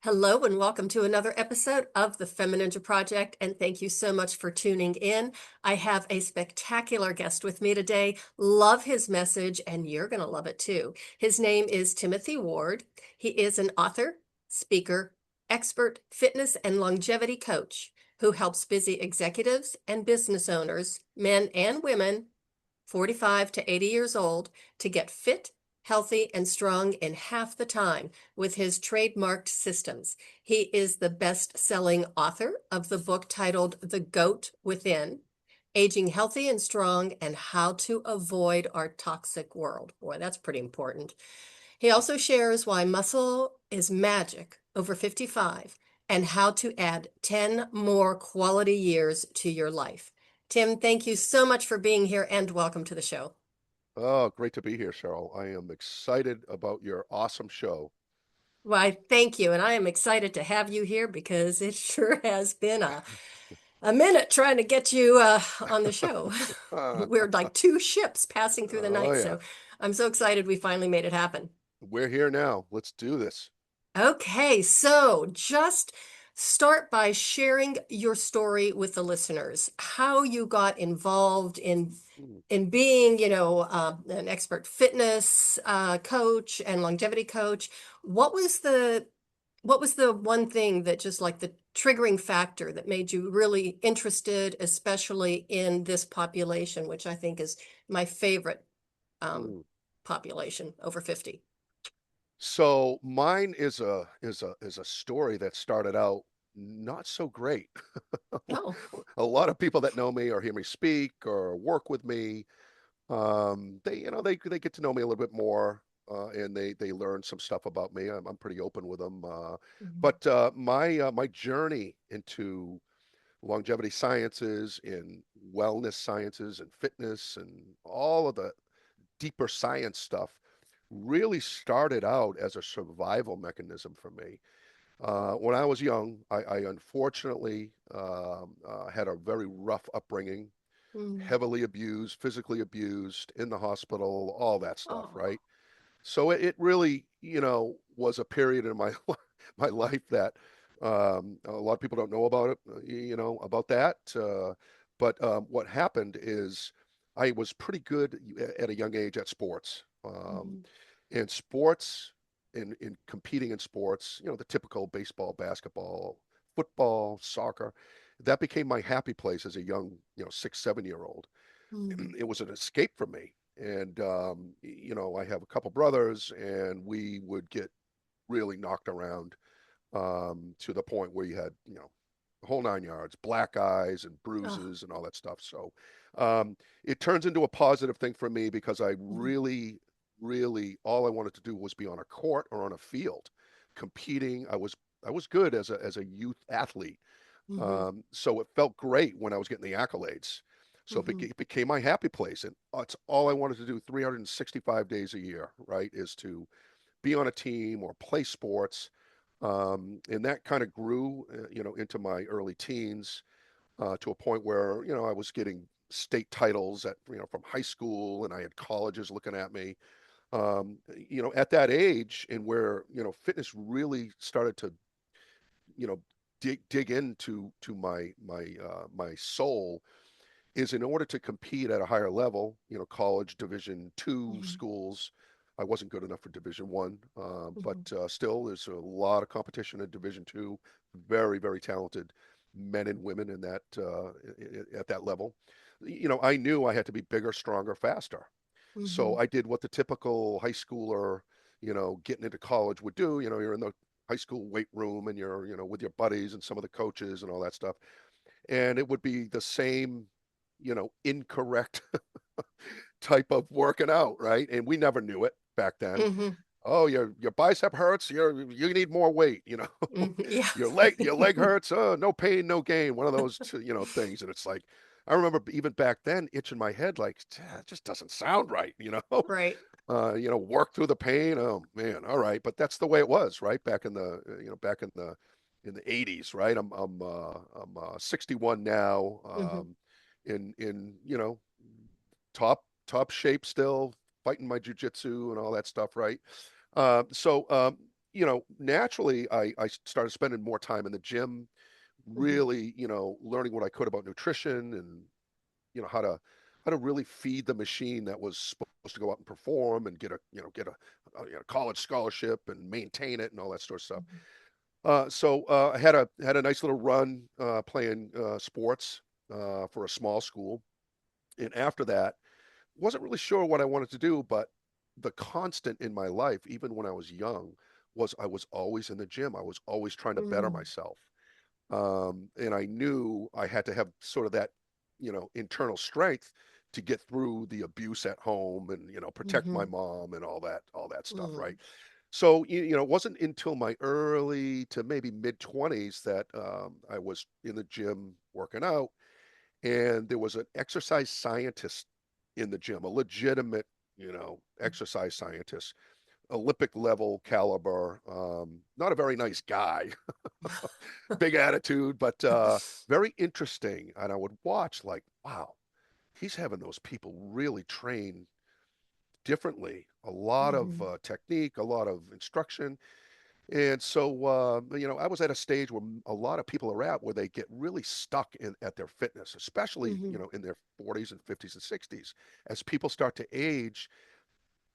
Hello and welcome to another episode of the Femininja Project, and thank you so much for tuning in. I have a spectacular guest with me today. Love his message, and you're going to love it too. His name is Timothy Ward. He is an author, speaker, expert, fitness, and longevity coach who helps busy executives and business owners, men and women, 45 to 80 years old, to get fit, healthy, and strong in half the time with his trademarked systems. He is the best-selling author of the book titled The Goat Within, Aging Healthy and Strong and How to Avoid Our Toxic World. Boy, that's pretty important. He also shares why muscle is magic over 55 and how to add 10 more quality years to your life. Tim, thank you so much for being here and welcome to the show. Oh, great to be here, Cheryl. I am excited about your awesome show. Why, thank you. And I am excited to have you here because it sure has been a minute trying to get you on the show. We're like two ships passing through the Oh night. yeah, So I'm so excited we finally made it happen. we're here now. Let's do this. Okay, so just start by sharing your story with the listeners, how you got involved Mm. in being, an expert fitness coach and longevity coach. What was the one thing that just like the triggering factor that made you really interested, especially in this population, which I think is my favorite um, Mm. population over 50? So mine is a story that started out not so great. Oh. A lot of people that know me or hear me speak or work with me, they get to know me a little bit more, and they learn some stuff about me. I'm pretty open with them. Mhm. But my journey into longevity sciences, in wellness sciences, and fitness, and all of the deeper science stuff really started out as a survival mechanism for me. When I was young, I unfortunately had a very rough upbringing, Mm. heavily abused, physically abused, in the hospital, all that stuff, Oh. right? So it really, was a period in my my life that a lot of people don't know about it, about that. But what happened is I was pretty good at a young age at sports. Mhm. In sports, in competing in sports, the typical baseball, basketball, football, soccer, that became my happy place as a young, 6, 7 year old. Mm. It was an escape for me. And, I have a couple brothers, and we would get really knocked around, to the point where you had, the whole 9 yards, black eyes and Oh. bruises and all that stuff. So it turns into a positive thing for me because I Mhm. really, really, all I wanted to do was be on a court or on a field competing. I was good as a youth athlete, Mhm. so it felt great when I was getting the accolades. So Mhm. it became my happy place, and it's all I wanted to do 365 days a year, right? Is to be on a team or play sports. And that kind of grew, into my early teens, to a point where, I was getting state titles from high school, and I had colleges looking at me. At that age, and where, fitness really started to, you know, dig into my soul, is in order to compete at a higher level, college Division 2 Mhm. schools. I wasn't good enough for Division 1, but Mhm. still, there's a lot of competition in Division 2. Very, very talented men and women in that at that level. I knew I had to be bigger, stronger, faster. So Mhm. I did what the typical high schooler, getting into college would do. You're in the high school weight room, and you're, with your buddies and some of the coaches and all that stuff. And it would be the same, incorrect type of working out, right? And we never knew it back then. Mhm. Oh, your bicep hurts. You need more weight. Mhm. Yeah. Your leg hurts. Oh, no pain, no gain. One of those things. And it's like, I remember even back then itching my head like, it just doesn't sound right. Right. Work through the pain. Oh man, all right. But that's the way it was, right? Back in the 80s, right? I'm 61 now, Mhm. in top shape still, fighting my jujitsu and all that stuff, right? So naturally I started spending more time in the gym, Mhm. really, learning what I could about nutrition and, how to really feed the machine that was supposed to go out and perform and get a college scholarship and maintain it and all that sort of stuff. Mhm. So I had a nice little run playing sports for a small school, and after that, wasn't really sure what I wanted to do, but the constant in my life, even when I was young, was I was always in the gym. I was always trying to better Mm. myself. And I knew I had to have sort of that, internal strength to get through the abuse at home and, protect my Mhm. mom and all that stuff, right? Mm. So, it wasn't until my early to maybe mid 20s that I was in the gym working out, and there was an exercise scientist in the gym, a legitimate, exercise scientist, Olympic level caliber, not a very nice guy, big attitude, but very interesting. And I would watch like, wow, he's having those people really train differently. A lot of Mhm. technique, a lot of instruction. And so, I was at a stage where a lot of people are at where they get really stuck at their fitness, especially, Mhm. in their 40s and 50s and 60s. As people start to age,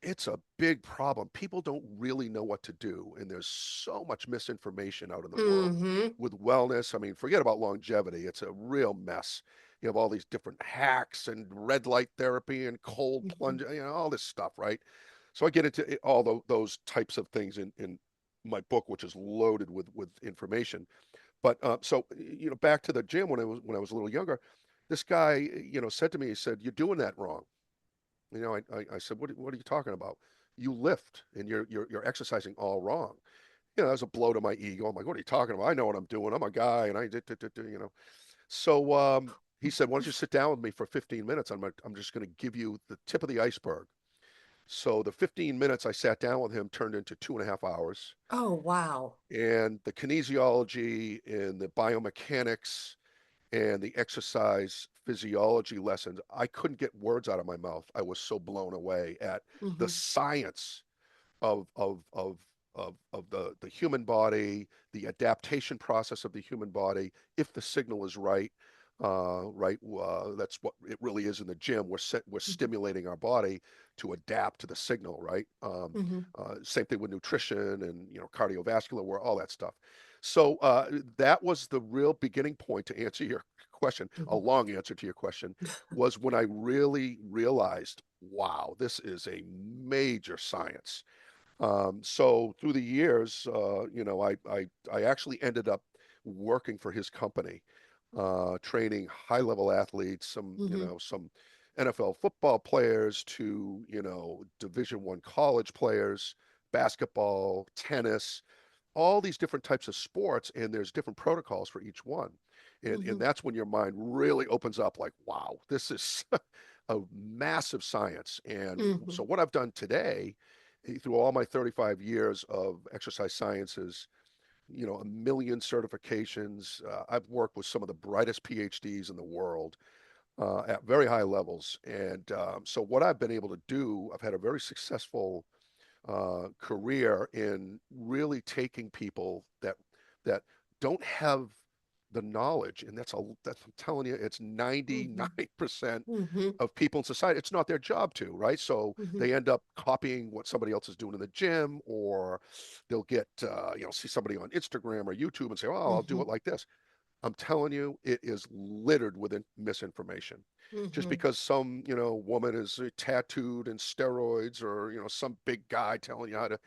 it's a big problem. People don't really know what to do, and there's so much misinformation out in the world Mhm. with wellness. I mean, forget about longevity. It's a real mess. You have all these different hacks and red light therapy and cold Mhm. plunge, all this stuff, right? So I get into all those types of things in my book, which is loaded with information. But so back to the gym when I was a little younger, this guy said to me, he said, "You're doing that wrong." I said, what are you talking about? You lift and you're exercising all wrong. That was a blow to my ego. I'm like, what are you talking about? I know what I'm doing. I'm a guy, and I did. So he said, why don't you sit down with me for 15 minutes? I'm just going to give you the tip of the iceberg. So the 15 minutes I sat down with him turned into 2.5 hours, Oh, wow. and the kinesiology and the biomechanics and the exercise physiology lessons, I couldn't get words out of my mouth. I was so blown away at the Mhm. science of the human body, the adaptation process of the human body, if the signal is right. Right, that's what it really is in the gym. We're Mhm. stimulating our body to adapt to the signal, right? Mhm. Same thing with nutrition and cardiovascular work, all that stuff. So that was the real beginning point to answer your question. A Mhm. long answer to your question was when I really realized, wow, this is a major science. So through the years, I actually ended up working for his company, training high-level athletes, Mhm. some NFL football players to, Division I college players, basketball, tennis, all these different types of sports, and there's different protocols for each one. And Mhm. that's when your mind really opens up like, wow, this is a massive science. And so Mhm. what I've done today, through all my 35 years of exercise sciences, a million certifications, I've worked with some of the brightest PhDs in the world at very high levels. And so what I've been able to do, I've had a very successful career in really taking people that don't have the knowledge, and that's I'm telling you, it's Mhm. 99% Mhm. of people in society. It's not their job to, right? So Mhm. they end up copying what somebody else is doing in the gym, or they'll get see somebody on Instagram or YouTube and say, "Oh, I'll do it Mhm. like this." I'm telling you, it is littered with misinformation. Just Mhm. because some, woman is tattooed in steroids, or, some big guy telling you how to,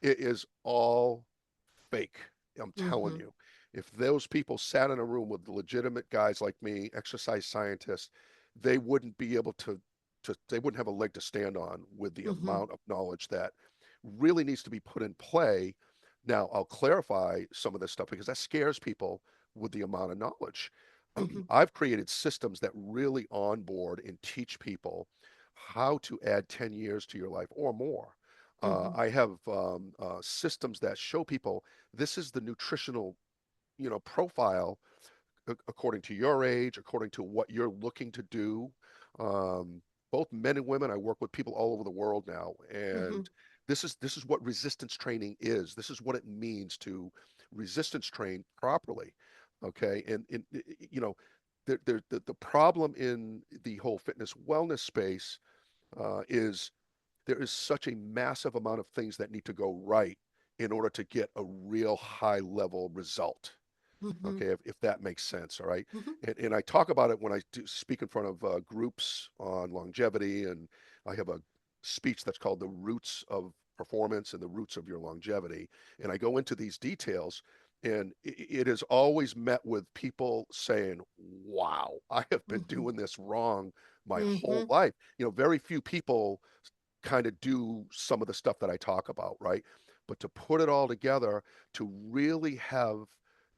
it is all fake. I'm telling Mhm. you. If those people sat in a room with legitimate guys like me, exercise scientists, they wouldn't be able they wouldn't have a leg to stand on with the Mhm. amount of knowledge that really needs to be put in play. Now, I'll clarify some of this stuff because that scares people with the amount of knowledge. Mhm. I've created systems that really onboard and teach people how to add 10 years to your life or more. Mhm. I have systems that show people this is the nutritional, profile according to your age, according to what you're looking to do. Um, Both men and women, I work with people all over the world now, Mhm. and this is what resistance training is. This is what it means to resistance train properly. Okay. And you know, the problem in the whole fitness wellness space is there is such a massive amount of things that need to go right in order to get a real high level result. Mm-hmm. Okay, if that makes sense, all right. Mm-hmm. And I talk about it when I do speak in front of groups on longevity, and I have a speech that's called the roots of performance and the roots of your longevity, and I go into these details, and it is always met with people saying, wow, I have been Mm-hmm. doing this wrong my whole Mm-hmm. life. Very few people kind of do some of the stuff that I talk about, right? But to put it all together, to really have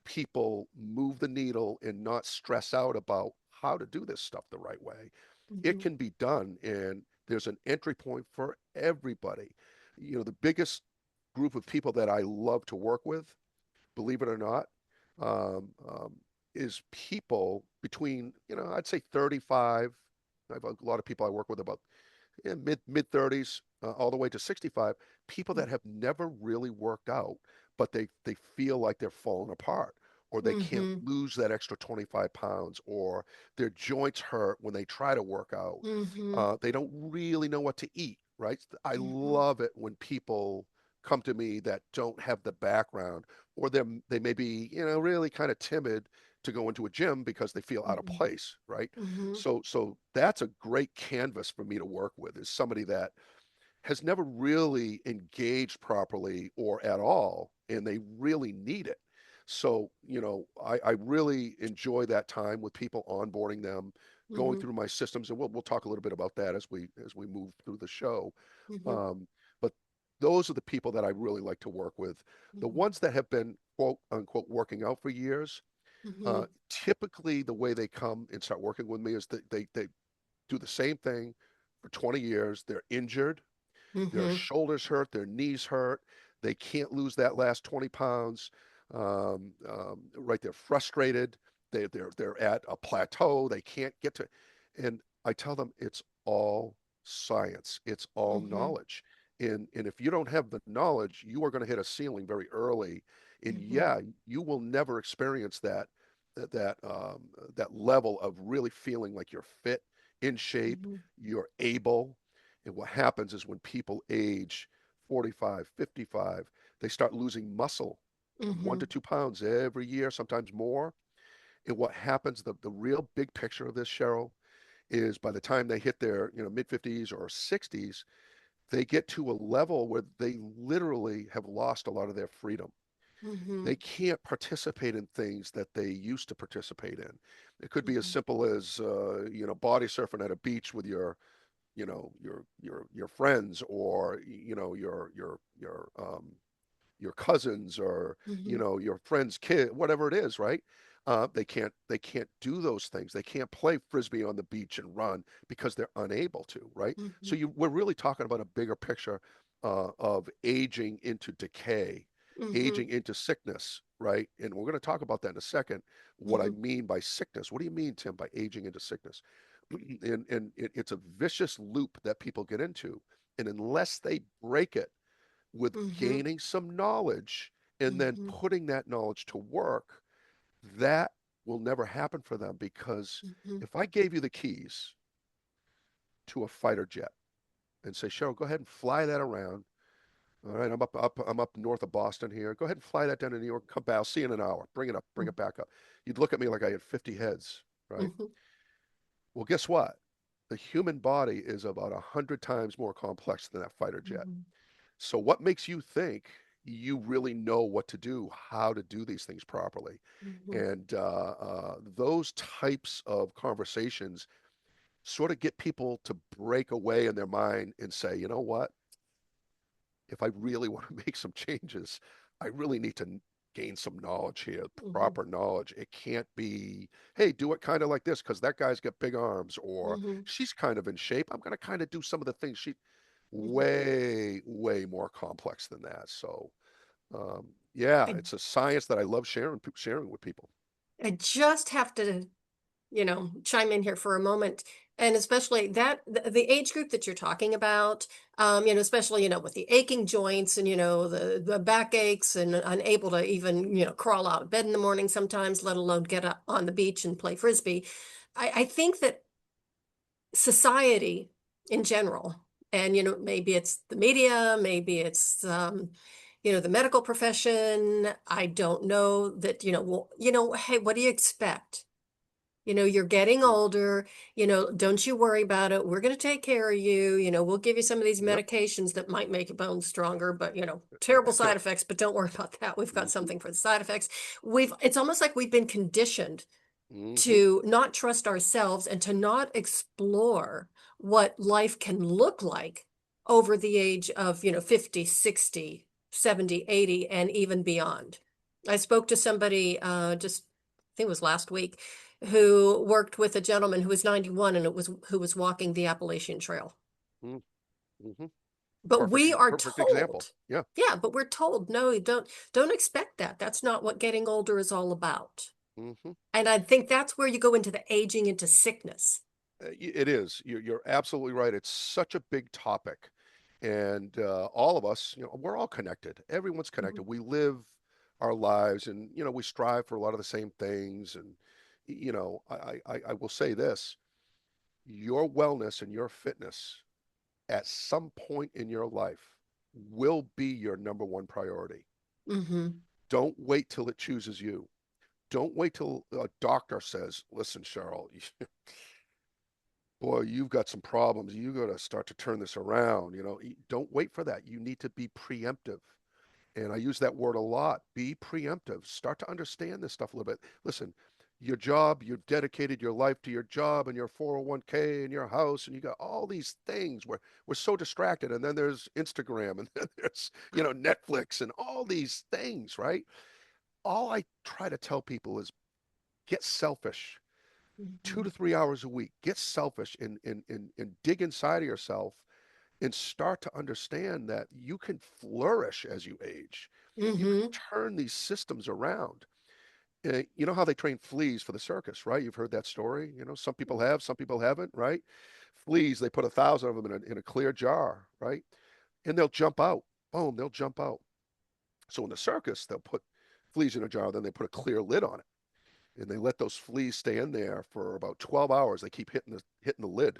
people move the needle and not stress out about how to do this stuff the right way, it Mm-hmm. can be done. And there's an entry point for everybody. The biggest group of people that I love to work with, believe it or not, um, um, is people between, I'd say 35. I have a lot of people I work with about mid 30s, all the way to 65, people that have never really worked out, but they feel like they're falling apart, or they can't Mm-hmm. lose that extra 25 pounds, or their joints hurt when they try to work out. Mm-hmm. They don't really know what to eat, right? I Mm-hmm. love it when people come to me that don't have the background, or they may be, really kind of timid to go into a gym because they feel out of Mm-hmm. place, right? Mm-hmm. So that's a great canvas for me to work with, is somebody that has never really engaged properly or at all, and they really need it. So, I really enjoy that time with people, onboarding them, going Mm-hmm. through my systems, and we'll talk a little bit about that as we move through the show. Mm-hmm. But those are the people that I really like to work with. The ones that have been quote unquote working out for years, Mm-hmm. typically the way they come and start working with me is that they do the same thing for 20 years. They're injured, their Mm-hmm. shoulders hurt, their knees hurt. They can't lose that last 20 pounds. Right, they're frustrated. They're at a plateau. They can't get to, and I tell them it's all science. It's all Mm-hmm. knowledge. And if you don't have the knowledge, you are going to hit a ceiling very early. And Mm-hmm. yeah, you will never experience that level of really feeling like you're fit, in shape, Mm-hmm. you're able. And what happens is when people age 45, 55, they start losing muscle, one Mm-hmm. to 2 pounds every year, sometimes more. And what happens, the real big picture of this, Cheryl, is by the time they hit their mid 50s or 60s, they get to a level where they literally have lost a lot of their freedom. Mm-hmm. They can't participate in things that they used to participate in. It could be as Mm-hmm. simple as body surfing at a beach with your friends, or your cousins, or Mm-hmm. your friend's kid, whatever it is, right? They can't do those things. They can't play frisbee on the beach and run because they're unable to, right? Mm-hmm. So we're really talking about a bigger picture of aging into decay, Mm-hmm. aging into sickness, right? And we're going to talk about that in a second. What I Mm-hmm. mean by sickness. What do you mean, Tim, by aging into sickness? And it's a vicious loop that people get into, and unless they break it with Mm-hmm. gaining some knowledge and then Mm-hmm. putting that knowledge to work, that will never happen for them. Because Mm-hmm. if I gave you the keys to a fighter jet and say, Cheryl, go ahead and fly that around. All right, I'm up north of Boston here. Go ahead and fly that down to New York. Come back. I'll see you in an hour. Bring it up. Bring it back up. You'd look at me like I had 50 heads, right? Mm-hmm. Well, guess what? The human body is about 100 times more complex than that fighter jet. Mm-hmm. So what makes you think you really know what to do, how to do these things properly? Mm-hmm. And those types of conversations sort of get people to break away in their mind and say, you know what? If I really want to make some changes, I really need to gain some knowledge here, Mm-hmm. proper knowledge. It can't be, hey, do it kind of like this because that guy's got big arms, or Mm-hmm. she's kind of in shape. I'm going to kind of do some of the things she, Mm-hmm. way, way more complex than that. So, yeah, I it's a science that I love sharing with people. I just have to chime in here for a moment. And especially that the age group that you're talking about, especially, with the aching joints and, the back aches and unable to even, crawl out of bed in the morning sometimes, let alone get up on the beach and play frisbee. I think that society in general, and, maybe it's the media, maybe it's, the medical profession. I don't know that, well, hey, what do you expect? You're getting Mm. older, don't you worry about it. We're going to take care of you. We'll give you some of these Yep. medications that might make your bones stronger, but, terrible side effects, but don't worry about that. We've got Mhm. something for the side effects. It's almost like we've been conditioned Mhm. to not trust ourselves and to not explore what life can look like over the age of, 50, 60, 70, 80, and even beyond. I spoke to somebody just, I think it was last week, who worked with a gentleman who was 91 and who was walking the Appalachian Trail. Mm. Mhm. But we are Perfect example. told, Yeah. yeah, but we're told, no, you don't expect that. That's not what getting older is all about. Mhm. And I think that's where you go into the aging into sickness. It is. You're absolutely right. It's such a big topic. And all of us, we're all connected. Everyone's Mhm. connected. We live our lives and, we strive for a lot of the same things. And, I will say this, your wellness and your fitness at some point in your life will be your number one priority. Mhm. Don't wait till it chooses you. Don't wait till a doctor says, listen, Cheryl, boy, you've got some problems. You got to start to turn this around. Don't wait for that. You need to be preemptive. And I use that word a lot. Be preemptive. Start to understand this stuff a little bit. Listen, your job, you've dedicated your life to your job and your 401k and your house, and you got all these things where we're so distracted. And then there's Instagram and then there's, Netflix and all these things, right? All I try to tell people is get selfish. 2 to 3 hours a week. Get selfish and dig inside of yourself and start to understand that you can flourish as you age. You can Mhm. turn these systems around. You know how they train fleas for the circus, right? You've heard that story. Some people have, some people haven't, right? Fleas, they put 1,000 of them in a clear jar, right? And they'll jump out. Boom, they'll jump out. So in the circus, they'll put fleas in a jar, then they put a clear lid on it and they let those fleas stay in there for about 12 hours. They keep hitting the lid,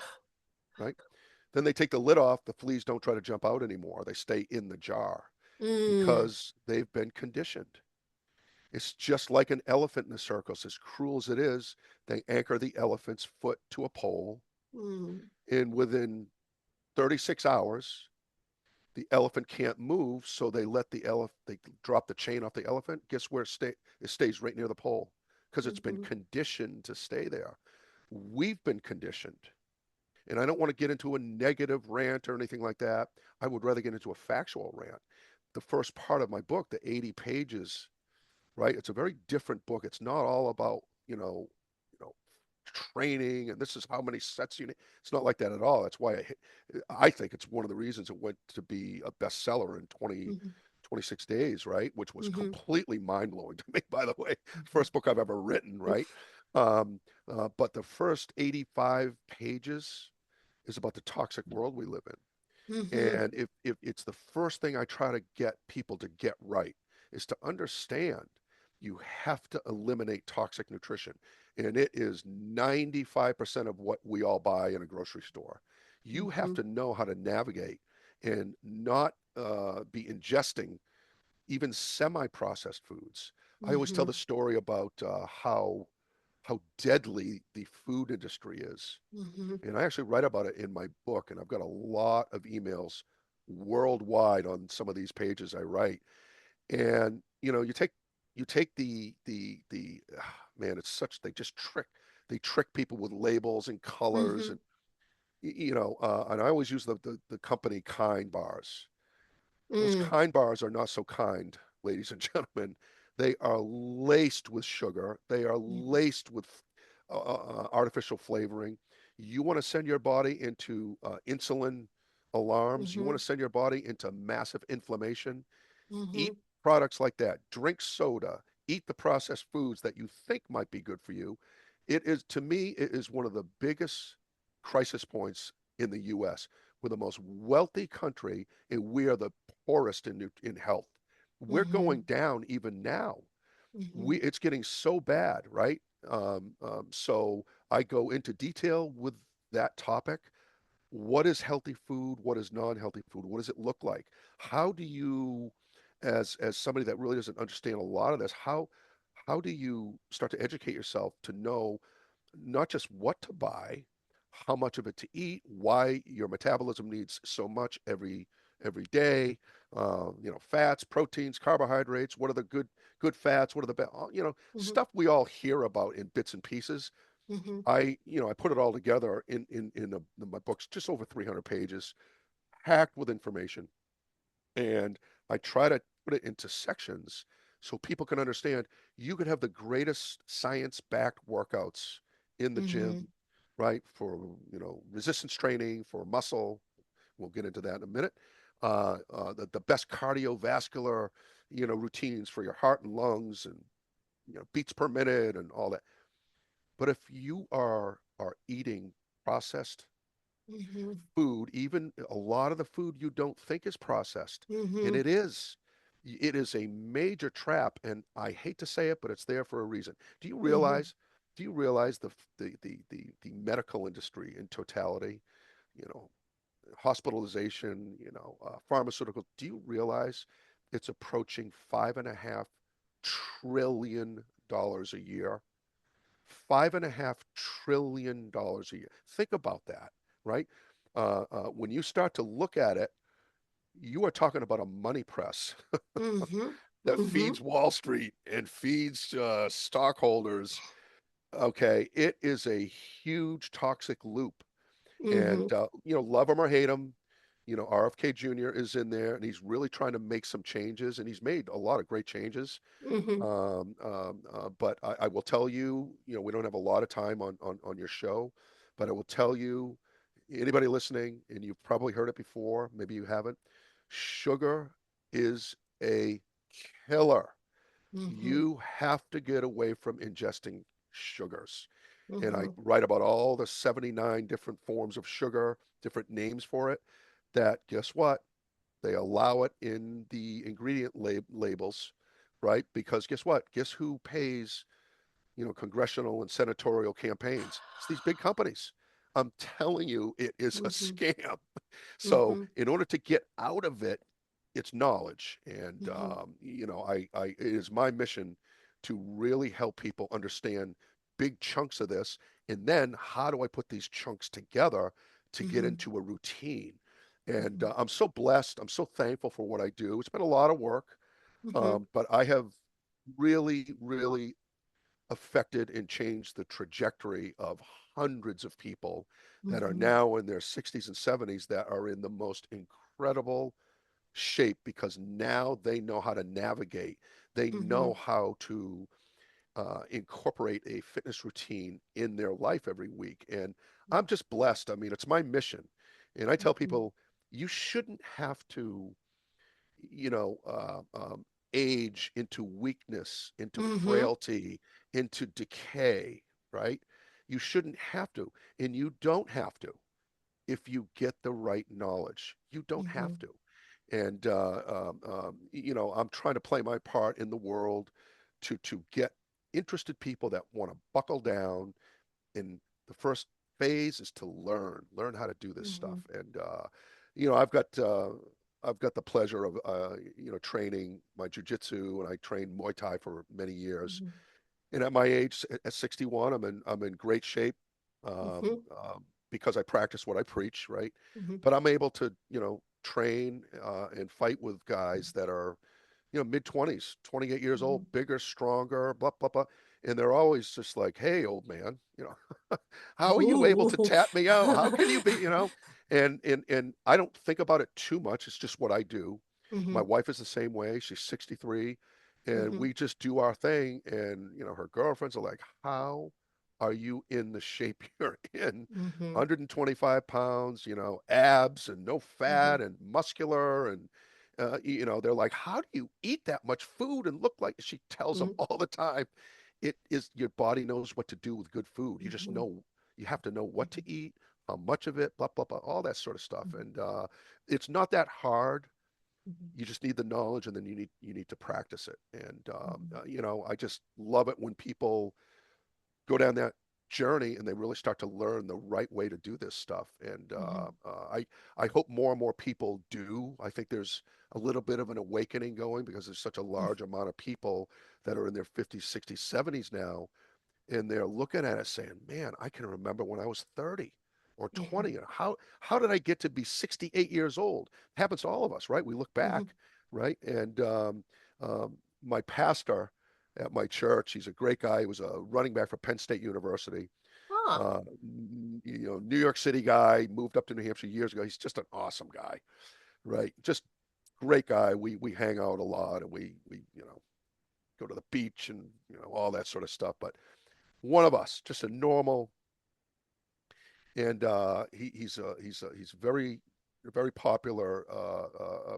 right? Then they take the lid off. The fleas don't try to jump out anymore. They stay in the jar Mm. because they've been conditioned. It's just like an elephant in a circus. As cruel as it is, they anchor the elephant's foot to a pole, Mm. and within 36 hours, the elephant can't move, so they drop the chain off the elephant. Guess where it stays right near the pole because it's been Mhm. conditioned to stay there. We've been conditioned. And I don't want to get into a negative rant or anything like that. I would rather get into a factual rant. The first part of my book, the 80 pages, right? It's a very different book. It's not all about, you know, training and this is how many sets you need. It's not like that at all. That's why I think it's one of the reasons it went to be a bestseller in Mhm. 26 days, right? Which was Mhm. completely mind blowing to me, by the way. First book I've ever written, right? Um, but the first 85 pages is about the toxic world we live in. Mhm. And if it's the first thing I try to get people to get right is to understand you have to eliminate toxic nutrition. And it is 95% of what we all buy in a grocery store. You have Mhm. to know how to navigate and not be ingesting even semi-processed foods. I always tell Mhm. the story about how deadly the food industry is, Mhm. and I actually write about it in my book, and I've got a lot of emails worldwide on some of these pages I write. And you take man, it's such they just trick people with labels and colors Mhm. and and I always use the company Kind bars. Those Mm. Kind bars are not so kind, ladies and gentlemen. They are laced with sugar. They are Mhm. laced with artificial flavoring. You want to send your body into insulin alarms. You want Mhm. to send your body into massive inflammation. Eat Mhm. products like that. Drink soda. Eat the processed foods that you think might be good for you. it is, to me, it is one of the biggest crisis points in the US. We're the most wealthy country and we are the poorest in health. We're going Mm-hmm. down even now. Mm-hmm. It's getting so bad, right? So I go into detail with that topic. What is healthy food? What is non-healthy food? What does it look like? How do you, as somebody that really doesn't understand a lot of this, how do you start to educate yourself to know not just what to buy, how much of it to eat, why your metabolism needs so much every day, fats, proteins, carbohydrates, what are the good fats, what are the bad, Mm-hmm. stuff we all hear about in bits and pieces. Mm-hmm. I put it all together in my books, just over 300 pages, packed with information, and I try to put it into sections so people can understand. You could have the greatest science-backed workouts in the Mm-hmm. gym, right? For, resistance training, for muscle. We'll get into that in a minute. The best cardiovascular, routines for your heart and lungs and, beats per minute and all that. But if you are eating processed Mm-hmm. food, even a lot of the food you don't think is processed, and Mm-hmm. it is a major trap, and I hate to say it, but it's there for a reason. Mm-hmm. Do you realize the medical industry in totality, you know, hospitalization, pharmaceutical, do you realize it's approaching $5.5 trillion a year? $5.5 trillion a year. Think about that, right? When you start to look at it, you are talking about a money press Mm-hmm. that Mm-hmm. feeds Wall Street and feeds stockholders. Okay, it is a huge toxic loop, and Mm-hmm. love him or hate him, RFK Jr. is in there, and he's really trying to make some changes, and he's made a lot of great changes. Mm-hmm. But I will tell you, we don't have a lot of time on your show, but I will tell you, anybody listening, and you've probably heard it before, maybe you haven't, sugar is a killer. Mm-hmm. You have to get away from ingesting sugars. And I Mm-hmm. write about all the 79 different forms of sugar, different names for it, that guess what? They allow it in the ingredient labels, right? Because guess what? Guess who pays, congressional and senatorial campaigns? It's these big companies. I'm telling you, it is a Mm-hmm. scam. So Mm-hmm. in order to get out of it, it's knowledge. And, Mm-hmm. it is my mission to really help people understand big chunks of this. And then how do I put these chunks together to get Mm-hmm. into a routine? And Mm-hmm. I'm so blessed. I'm so thankful for what I do. It's been a lot of work, Mm-hmm. but I have really, really affected and changed the trajectory of hundreds of people that are Mm-hmm. now in their 60s and 70s that are in the most incredible shape because now they know how to navigate. They Mm-hmm. know how to incorporate a fitness routine in their life every week. And I'm just blessed. I mean, it's my mission. And I tell Mm-hmm. people, you shouldn't have to, you know, uh, um, age into weakness, into Mm-hmm. frailty, into decay, right? You shouldn't have to. And you don't have to if you get the right knowledge. You don't Mm-hmm. have to. And I'm trying to play my part in the world to get interested people that want to buckle down. And the first phase is to learn how to do this Mm-hmm. stuff. And you know, I've got I've got the pleasure of training my jujitsu, and I trained Muay Thai for many years. And at my age, at 61, I'm in great shape, Mm-hmm. because I practice what I preach, right? Mm-hmm. But I'm able to, train and fight with guys that are, mid 20s, 28 years Mm-hmm. old, bigger, stronger, blah blah blah, and they're always just like, "Hey, old man, how are you able to Ooh. tap me out? How can you be?" And I don't think about it too much. It's just what I do. My Mm-hmm. wife is the same way. She's 63, and Mm-hmm. we just do our thing. And her girlfriends are like, "How are you in the shape you're in? Mm-hmm. 125 pounds, abs and no Mm-hmm. fat and muscular and." They're like, "How do you eat that much food and look like?" She tells them Mm-hmm. all the time, it is your body knows what to do with good food. You just Mhm. know you have to know what to Mhm. eat, how much of it, blah blah blah, all that sort of stuff. Mhm. And it's not that hard. Mhm. You just need the knowledge, and then you need to practice it. And Mhm. I just love it when people go down that journey and they really start to learn the right way to do this stuff. And Mhm. I hope more and more people do. I think there's a little bit of an awakening going because there's such a large amount of people that are in their 50s, 60s, 70s now, and they're looking at it saying, "Man, I can remember when I was 30 or Mhm. 20, and how did I get to be 68 years old?" It happens to all of us, right? We look Mhm. back, right? And my pastor at my church, he's a great guy. He was a running back for Penn State University. Ah, New York City guy, moved up to New Hampshire years ago. He's just an awesome guy, right? Just great guy. We hang out a lot, and we go to the beach and all that sort of stuff. But one of us, just a normal, and he's very popular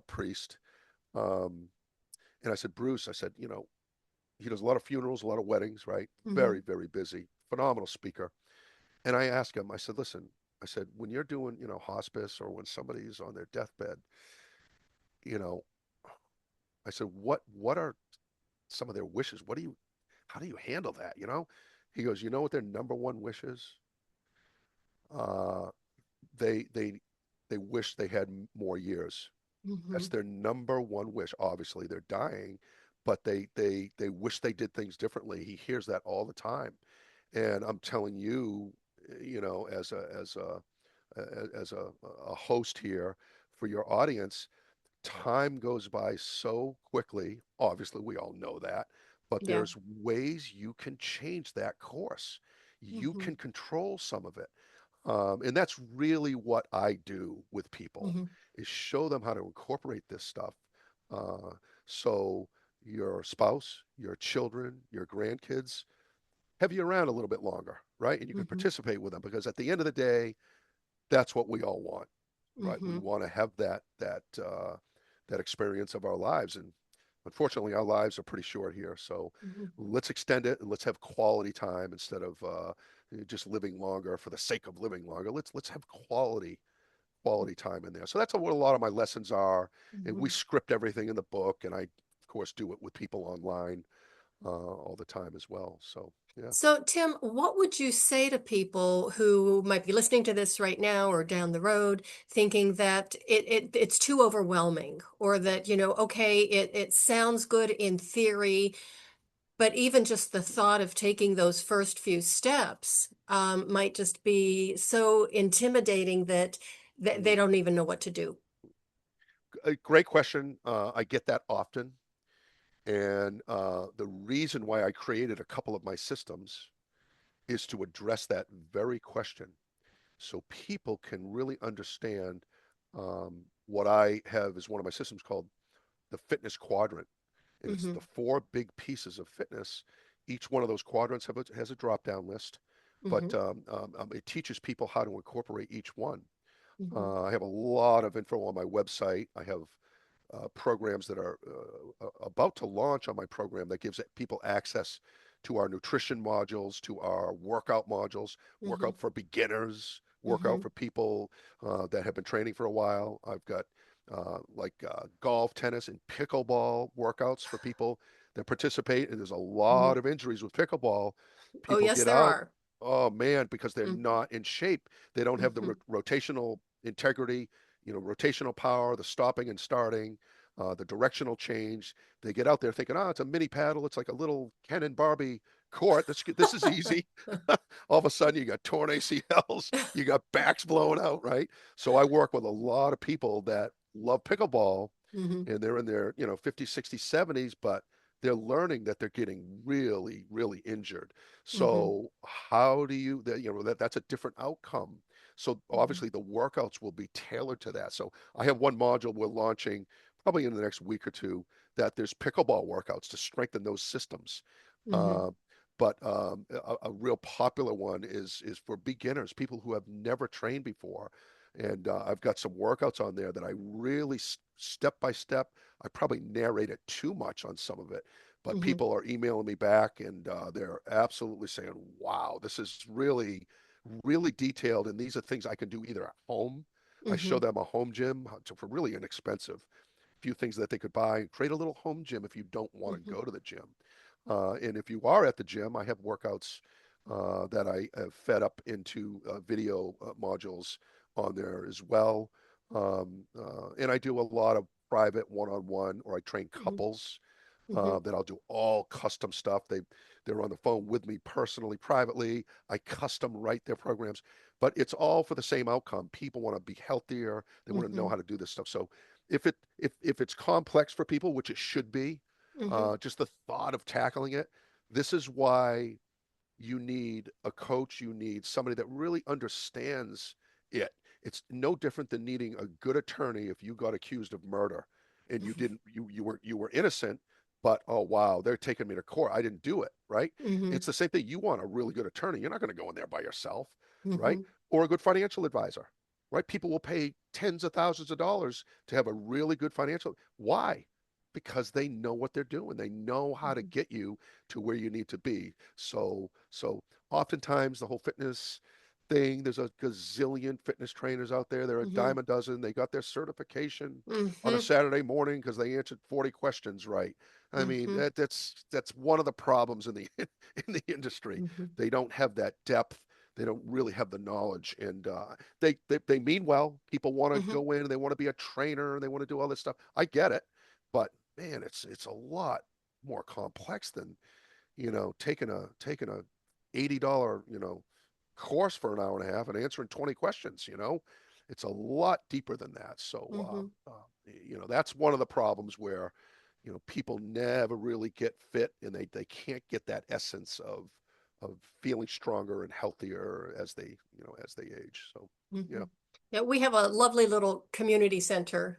priest. Um, and I said, Bruce, I said, he does a lot of funerals, a lot of weddings, right? mhm. Very, very busy, phenomenal speaker. And I asked him, I said, listen, I said, when you're doing, hospice or when somebody's on their deathbed, you know, I said, what are some of their wishes? How do you handle that? He goes, you know what their number one wish is? Uh, they they they wish they had more years. That's Mhm. their number one wish. Obviously, they're dying, but they wish they did things differently. He hears that all the time, and I'm telling you, as a host here for your audience, time goes by so quickly. Obviously, we all know that, but Yeah. there's ways you can change that course. You Mhm. can control some of it. And that's really what I do with people Mhm. is show them how to incorporate this stuff. Uh, so your spouse, your children, your grandkids have you around a little bit longer, right? And you can Mhm. participate with them because at the end of the day, that's what we all want, right? We Mhm. want to have that experience of our lives, and unfortunately, our lives are pretty short here. So Mhm. let's extend it and let's have quality time instead of just living longer for the sake of living longer. Let's have quality time in there. So that's what a lot of my lessons are. And we Mhm. script everything in the book, and I, of course, do it with people online all the time as well. So yeah. So, Tim, what would you say to people who might be listening to this right now or down the road, thinking that it's too overwhelming, or that, okay, it sounds good in theory, but even just the thought of taking those first few steps might just be so intimidating that they Mm. don't even know what to do. A great question. I get that often. And the reason why I created a couple of my systems is to address that very question so people can really understand what I have as one of my systems called the fitness quadrant. And it's Hmm. the four big pieces of fitness. Each one of those quadrants has a drop down list, but Hmm. it teaches people how to incorporate each one. Hmm. I have a lot of info on my website. I have programs that are about to launch on my program that gives people access to our nutrition modules, to our workout modules, Hmm. workout for beginners, workout Hmm. for people that have been training for a while. I've got golf, tennis, and pickleball workouts for people that participate. And there's a Hmm. lot of injuries with pickleball. Oh, People yes, get there out, are. oh man, because they're Hmm. not in shape. They don't have the Hmm. rotational integrity, rotational power, the stopping and starting, the directional change. They get out there thinking, oh, it's a mini paddle. It's like a little Ken and Barbie court. This is easy. All of a sudden, you got torn ACLs, you got backs blown out, right? So I work with a lot of people that love pickleball, Hmm. and they're in their 50s, 60s, 70s, but they're learning that they're getting really, really injured. Hmm. So how do that's a different outcome. So Hmm. obviously the workouts will be tailored to that. So I have one module we're launching probably in the next week or two that there's pickleball workouts to strengthen those systems. Hmm. Uh, but a real popular one is for beginners, people who have never trained before. And I've got some workouts on there that I really step by step. I probably narrated too much on some of it, but Hmm. people are emailing me back and they're absolutely saying, wow, this is really, really detailed. And these are things I can do either at home. I show Hmm. them a home gym for really inexpensive, few things that they could buy. Create a little home gym if you don't want to Hmm. go to the gym. And if you are at the gym, I have workouts that I have fed up into video modules on there as well. And I do a lot of private one-on-one, or I train Hmm. couples Hmm. that I'll do all custom stuff. They're on the phone with me personally, privately. I custom write their programs, but it's all for the same outcome. People want to be healthier. They want to know Hmm. how to do this stuff. So if it's complex for people, which it should be, Hmm. just the thought of tackling it, this is why you need a coach. You need somebody that really understands it. It's no different than needing a good attorney if you got accused of murder and you didn't, you were innocent, but oh wow, they're taking me to court. I didn't do it, right? Hmm. It's the same thing. You want a really good attorney. You're not going to go in there by yourself, right? Hmm. Or a good financial advisor, right? People will pay tens of thousands of dollars to have a really good financial. Why? Because they know what they're doing. They know how to Hmm. get you to where you need to be. So oftentimes the whole fitness thing, there's a gazillion fitness trainers out there. They're a Hmm. dime a dozen. They got their certification on a Hmm. Saturday morning because they answered 40 questions right. I mean, Hmm. that's one of the problems in the in the industry. Hmm. They don't have that depth. They don't really have the knowledge, and they mean well. People want to Hmm. go in, they want to be a trainer, and they want to do all this stuff. I get it, but man, it's a lot more complex than taking a $80 course for an hour and a half and answering 20 questions. It's a lot deeper than that. So Hmm. that's one of the problems where people never really get fit, and they can't get that essence of feeling stronger and healthier as they age. So Hmm. yeah. Yeah, we have a lovely little community center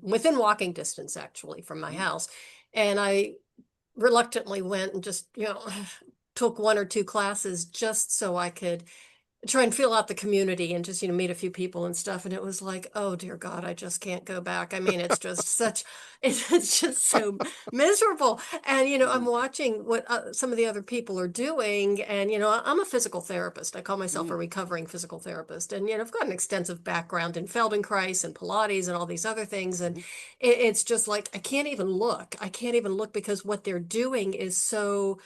within walking distance, actually, from my Mm, house. And I reluctantly went and just, took one or two classes just so I could try and feel out the community and just meet a few people and stuff, and it was like, oh dear God, I just can't go back. I mean, it's just such it's just so miserable. And I'm mm, watching what some of the other people are doing, and I'm a physical therapist. I call myself a mm, recovering physical therapist, and I've got an extensive background in Feldenkrais and Pilates and all these other things, and mm, it's just like I can't even look because what they're doing is so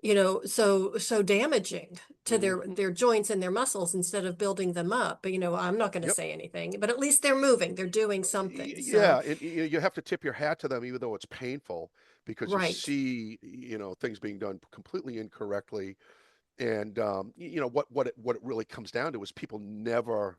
damaging to mm, their joints and their muscles instead of building them up. But I'm not going to yep. say anything, but at least they're moving, they're doing something. So Yeah, and you have to tip your hat to them, even though it's painful, because you right. see, things being done completely incorrectly. And what it really comes down to is people never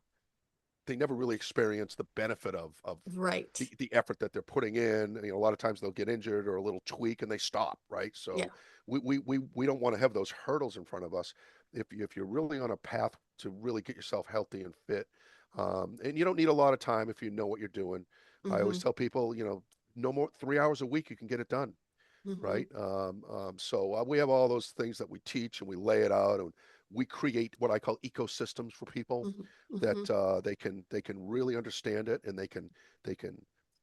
really experience the benefit of Right. the effort that they're putting in. A lot of times they'll get injured or a little tweak and they stop, right? Yeah. So we don't want to have those hurdles in front of us. If you're really on a path to really get yourself healthy and fit, and you don't need a lot of time if you know what you're doing. I always Hmm. tell people, no more 3 hours a week, you can get it done, Hmm. right? So we have all those things that we teach and we lay it out, and we create what I call ecosystems for people Hmm. that Hmm. they can really understand it, and they can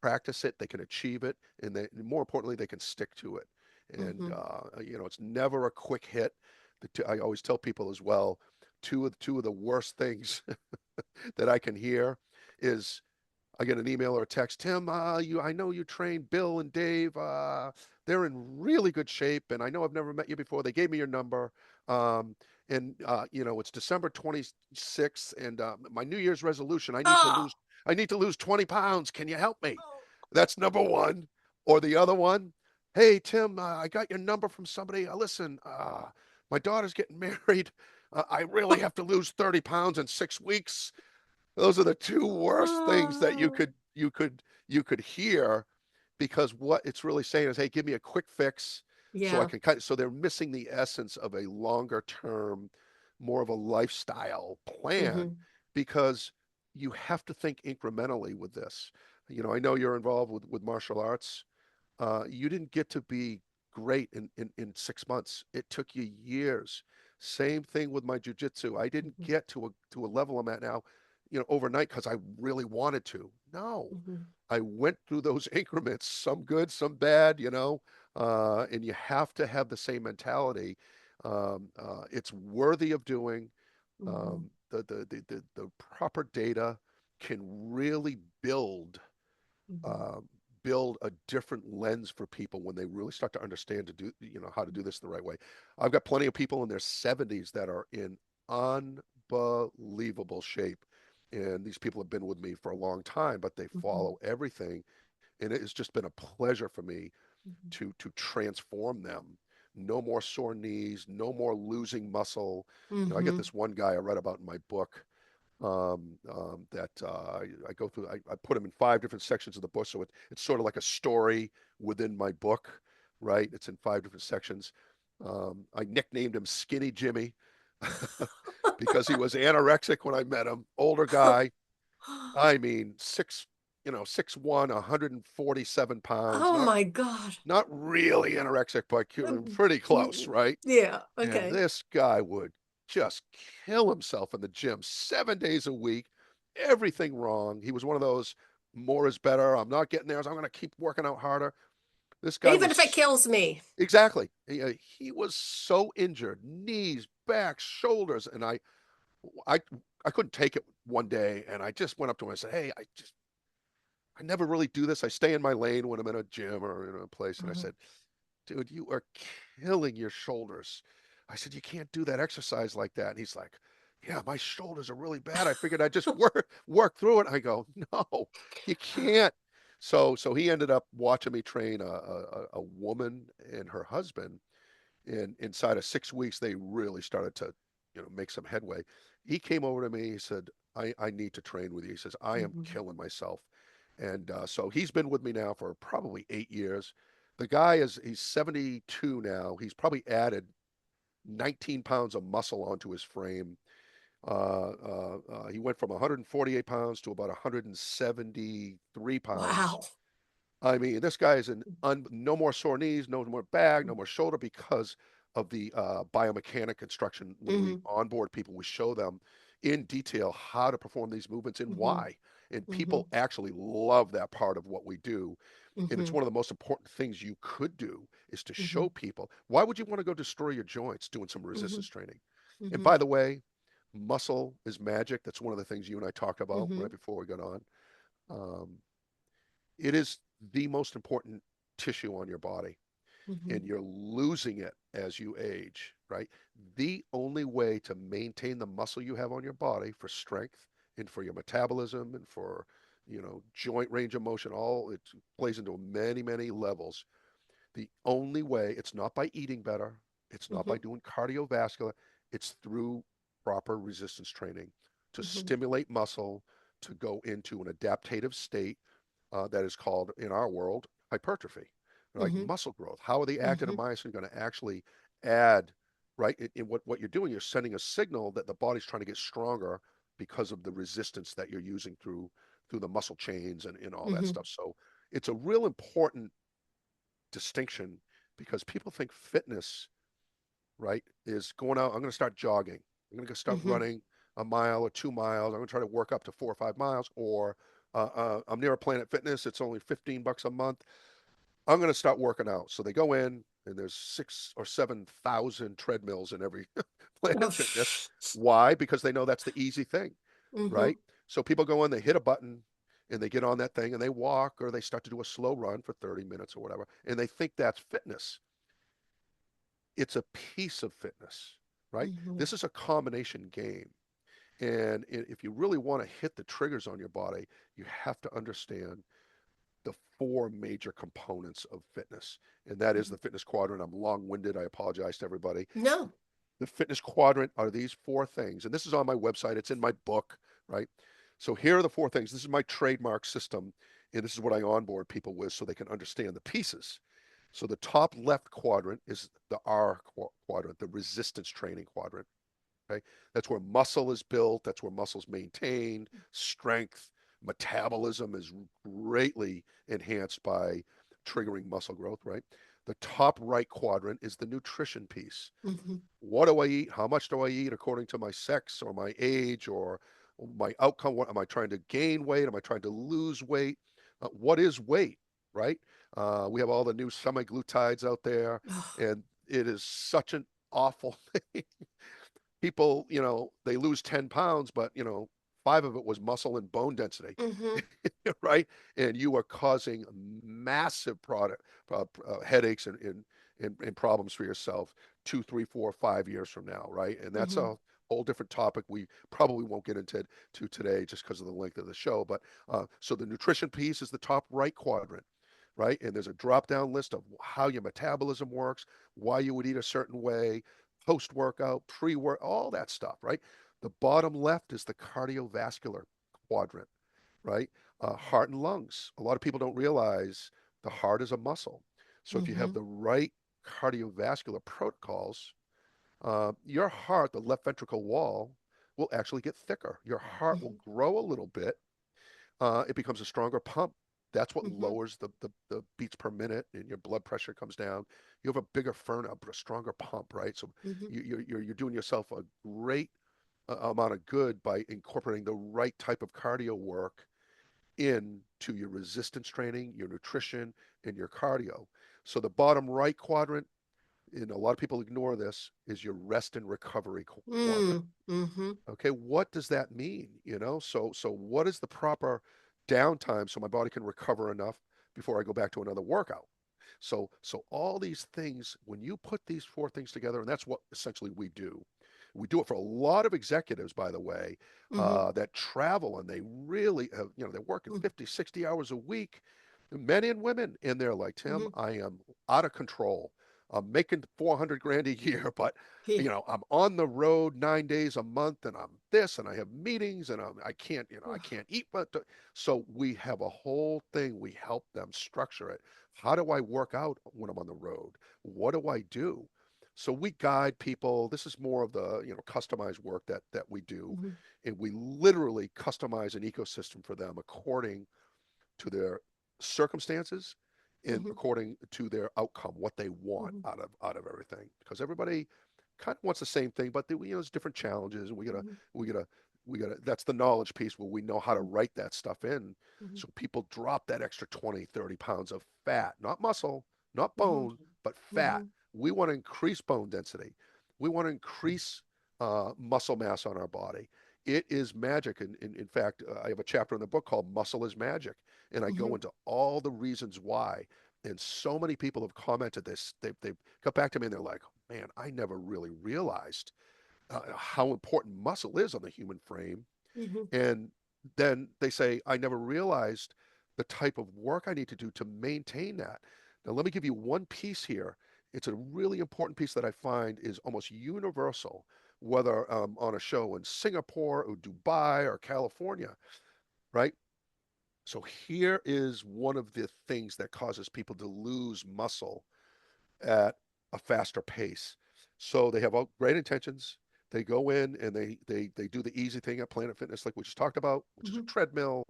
practice it, they can achieve it, and more importantly they can stick to it. And Hmm. it's never a quick hit. I always tell people as well, two of the worst things that I can hear is I get an email or a text, Tim, I know you train Bill and Dave. They're in really good shape, and I know I've never met you before. They gave me your number, um, and it's December 26th, and my New Year's resolution, Oh, I need to lose 20 pounds. Can you help me? That's number one. Or the other one, hey Tim, I got your number from somebody. Listen, my daughter's getting married. I really have to lose 30 pounds in 6 weeks. Those are the two worst things that you oh, could you could you could hear, because what it's really saying is, hey, give me a quick fix so I yeah. can cut. So they're missing the essence of a longer term, more of a lifestyle plan, Hmm. because you have to think incrementally with this. I know you're involved with martial arts. You didn't get to be great in 6 months. It took you years. Same thing with my jujitsu. I didn't Hmm. get to a level I'm at now, overnight because I really wanted to. No, Mhm. I went through those increments, some good, some bad, and you have to have the same mentality. It's worthy of doing. Mhm. The proper data can really Mhm. uh, build a different lens for people when they really start to understand to do, how to do this the right way. I've got plenty of people in their 70s that are in unbelievable shape. And these people have been with me for a long time, but they Mhm. follow everything. And it has just been a pleasure for me Mhm. to transform them. No more sore knees, no more losing muscle. I get Mhm. this one guy I read about in my book that I go through. I put them in 5 different sections of the book, so it's sort of like a story within my book, right? It's in 5 different sections. I nicknamed him Skinny Jimmy because he was anorexic when I met him. Older guy. I mean, 6'1", 147 pounds. Oh Not my God. not really anorexic, but Mm, pretty close, mm, right? yeah, And okay. this guy would just kill himself in the gym 7 days a week, everything wrong. He was one of those more is better. I'm not getting there, so I'm going to keep working out harder. This guy Even if it was kills me. exactly. He was so injured, knees, back, shoulders, and I, I couldn't take it one day, and I just went up to him and I said, "Hey, I never really do this. I stay in my lane when I'm in a gym or in a place." And I Mhm. said, "Dude, you are killing your shoulders." I said, "You can't do that exercise like that." And he's like, "Yeah, my shoulders are really bad. I figured I'd just work through it." I go, "No, you can't." So he ended up watching me train a woman and her husband, and inside of 6 weeks, they really started to, make some headway. He came over to me. He said, I need to train with you. He says, I am Mhm. killing myself. And so he's been with me now for probably 8 years. The guy he's 72 now. He's probably added 19 pounds of muscle onto his frame. He went from 148 pounds to about 173 pounds. Wow. I mean, this guy is no more sore knees, no more back, no more shoulder because of the biomechanic instruction. When we Mhm. onboard people, we show them in detail how to perform these movements and Mhm. why. And people Mhm. actually love that part of what we do. And it's Mhm. one of the most important things you could do is to show Mhm. people. Why would you want to go destroy your joints doing some Mhm. resistance training? And Mhm. by the way, muscle is magic. That's one of the things you and I talked about right Mhm. before we got on. Um, it is the most important tissue on your body, and Mhm. you're losing it as you age, right? The only way to maintain the muscle you have on your body for strength and for your metabolism and for, joint range of motion, all it plays into many, many levels. The only way, it's not by eating better, it's not by Mhm. doing cardiovascular, it's through proper resistance training to Mhm. stimulate muscle to go into an adaptative state that is called in our world hypertrophy, like Mhm. muscle growth. How are the Mhm. actin-myosin going to actually add, right? In what you're doing, you're sending a signal that the body's trying to get stronger because of the resistance that you're using through the muscle chains and all that Mhm. stuff. So it's a real important distinction because people think fitness, right, is going out. I'm going to start jogging. I'm going to start Mhm. running a mile or 2 miles. I'm going to try to work up to 4 or 5 miles. Or I'm near a Planet Fitness. It's only $15 a month. I'm going to start working out. So they go in, and there's 6 or 7 thousand treadmills in every Planet Fitness. Why? Because they know that's the easy thing, Mhm. right? So people go in, they hit a button, and they get on that thing, and they walk, or they start to do a slow run for 30 minutes or whatever, and they think that's fitness. It's a piece of fitness, right? Mhm. This is a combination game. And if you really want to hit the triggers on your body, you have to understand the four major components of fitness. And that is Mhm. the fitness quadrant. I'm long winded. I apologize to everybody. No. The fitness quadrant are these four things. And this is on my website, it's in my book, right? So here are the four things. This is my trademark system. And this is what I onboard people with so they can understand the pieces. So the top left quadrant is the R quadrant, the resistance training quadrant. Okay. That's where muscle is built. That's where muscle's maintained. Strength, metabolism is greatly enhanced by triggering muscle growth, right? The top right quadrant is the nutrition piece. Mhm. What do I eat? How much do I eat according to my sex or my age or my outcome. What am I trying to gain weight? Am I trying to lose weight? What is weight, right? We have all the new semi-glutides out there, Oh, and it is such an awful thing. People, they lose 10 pounds, but, five of it was muscle and bone density, mm-hmm, right? And you are causing massive headaches and problems for yourself 2, 3, 4, 5 years from now, right? And that's mm-hmm, a whole different topic we probably won't get into today just because of the length of the show. But so the nutrition piece is the top right quadrant, right? And there's a drop down list of how your metabolism works, why you would eat a certain way, post workout, pre work, all that stuff, right? The bottom left is the cardiovascular quadrant, right? Heart and lungs. A lot of people don't realize the heart is a muscle. So if you mm-hmm, have the right cardiovascular protocols, your heart, the left ventricle wall, will actually get thicker. Your heart will grow a little bit. It becomes a stronger pump. That's what mm-hmm, lowers the beats per minute, and your blood pressure comes down. You have a bigger a stronger pump, right? So mm-hmm, you're doing yourself a great amount of good by incorporating the right type of cardio work into your resistance training, your nutrition, and your cardio. So the bottom right quadrant, and a lot of people ignore this, is your rest and recovery quadrant. mm-hmm, Okay, what does that mean? So what is the proper downtime so my body can recover enough before I go back to another workout? So all these things, when you put these four things together, and that's what essentially we do. We do it for a lot of executives, by the way, mm-hmm, that travel and they really have, they're working mm-hmm, 50, 60 hours a week, men and women, and they're like, Tim, mm-hmm. I am out of control. I'm making 400 grand a year, but Yeah. I'm on the road 9 days a month, and I'm this, and I have meetings, and I can't, I can't eat. But so we have a whole thing. We help them structure it. How do I work out when I'm on the road? What do I do? So we guide people. This is more of the customized work that we do, Mm-hmm, and we literally customize an ecosystem for them according to their circumstances and mm-hmm, according to their outcome, what they want mm-hmm, out of everything. Because everybody kind of wants the same thing, but there's different challenges, and we gotta. That's the knowledge piece where we know how to write that stuff in, mm-hmm, so people drop that extra 20, 30 pounds of fat, not muscle, not mm-hmm, bone, but mm-hmm, fat. We want to increase bone density. We want to increase muscle mass on our body. It is magic. And in fact, I have a chapter in the book called Muscle is Magic, and I mm-hmm, go into all the reasons why. And so many people have commented this. They've got back to me and they're like, man, I never really realized how important muscle is on the human frame. mm-hmm, And then they say, I never realized the type of work I need to do to maintain that. Now, let me give you one piece here. It's a really important piece that I find is almost universal, whether on a show in Singapore or Dubai or California, right? So here is one of the things that causes people to lose muscle at a faster pace. So they have all great intentions. They go in and they do the easy thing at Planet Fitness, like we just talked about, which is a mm-hmm, treadmill.